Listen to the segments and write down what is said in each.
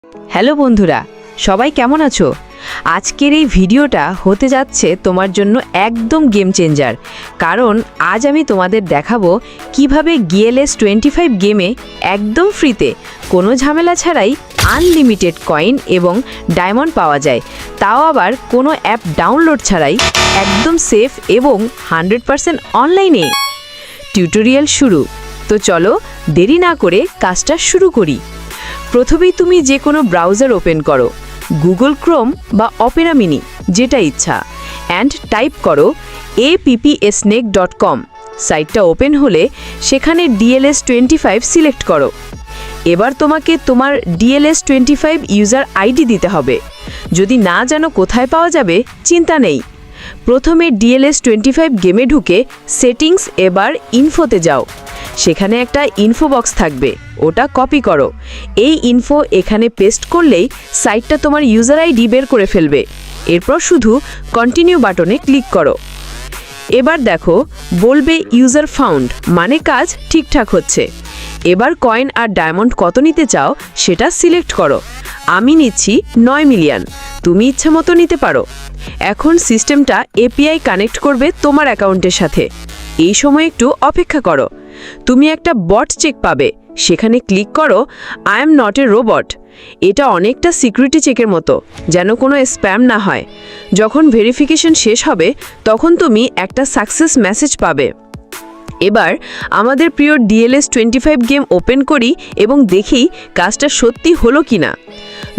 Hello বন্ধুরা, সবাই কেমন আছো? আজকের এই ভিডিওটা হতে যাচ্ছে তোমার জন্য একদম গেম চেঞ্জার। কারণ আজ আমি তোমাদের দেখাবো কিভাবে GLS25 গেমে একদম ফ্রিতে কোনো ঝামেলা ছাড়াই আনলিমিটেড কয়েন এবং ডায়মন্ড পাওয়া যায়, তাও আবার কোনো অ্যাপ ডাউনলোড ছাড়াই, একদম সেফ এবং 100% অনলাইনে। টিউটোরিয়াল শুরু। তো চলো দেরি না করে কাজটা শুরু করি। প্রথমেই তুমি যে কোনো ব্রাউজার ওপেন করো, গুগল ক্রোম বা অপেরা মিনি, যেটা ইচ্ছা, অ্যান্ড টাইপ করো appsnake.com। সাইটটা ওপেন হলে সেখানে DLS25 সিলেক্ট করো। এবার তোমাকে তোমার DLS25 ইউজার আইডি দিতে হবে। যদি না জানো কোথায় পাওয়া যাবে, চিন্তা নেই। প্রথমে DLS25 গেমে ঢুকে সেটিংস, এবার ইনফোতে যাও। সেখানে একটা ইনফো বক্স থাকবে, ওটা কপি করো। এই ইনফো এখানে পেস্ট করলেই সাইটটা তোমার ইউজার আইডি বের করে ফেলবে। এরপর শুধু কন্টিনিউ বাটনে ক্লিক করো। এবার দেখো বলবে ইউজার ফাউন্ড, মানে কাজ ঠিকঠাক হচ্ছে। এবার কয়েন আর ডায়মন্ড কত নিতে চাও সেটা সিলেক্ট করো। আমি নিচ্ছি 9 মিলিয়ন, তুমি ইচ্ছা মতো নিতে পারো। এখন সিস্টেমটা এপিআই কানেক্ট করবে তোমার অ্যাকাউন্টের সাথে। এই সময় একটু অপেক্ষা করো, তুমি একটা বট চেক পাবে। সেখানে ক্লিক করো I am not a robot. এটা অনেকটা সিকিউরিটি চেকের মতো, যেন কোনো স্প্যাম না হয়। যখন ভেরিফিকেশন শেষ হবে তখন তুমি একটা সাকসেস মেসেজ পাবে। এবার আমাদের প্রিয় DLS25 গেম ওপেন করি এবং দেখি কাজটা সত্যি হলো কিনা।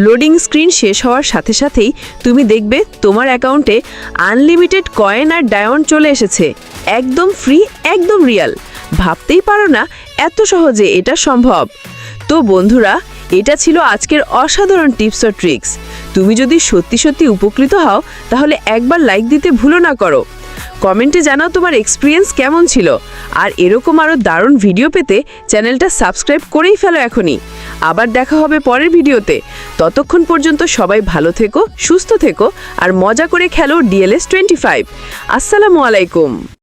লোডিং স্ক্রিন শেষ হওয়ার সাথে সাথেই তুমি দেখবে তোমার অ্যাকাউন্টে আনলিমিটেড কয়েন আর ডায়মন্ড চলে এসেছে, একদম ফ্রি, একদম রিয়াল। ভাবতেই পারো না এত সহজে এটা সম্ভব। তো বন্ধুরা, এটা ছিল আজকের অসাধারণ টিপস ও ট্রিক্স। তুমি যদি সত্যি সত্যি উপকৃত হও তাহলে একবার লাইক দিতে ভুলো না করো। কমেন্টে জানাও তোমার এক্সপিরিয়েন্স কেমন ছিল। আর এরকম আরও দারুণ ভিডিও পেতে চ্যানেলটা সাবস্ক্রাইব করেই ফেলো এখনই। আবার দেখা হবে পরের ভিডিওতে। ততক্ষণ পর্যন্ত সবাই ভালো থেকো, সুস্থ থেকো আর মজা করে খেলো DLS25। আসসালামু আলাইকুম।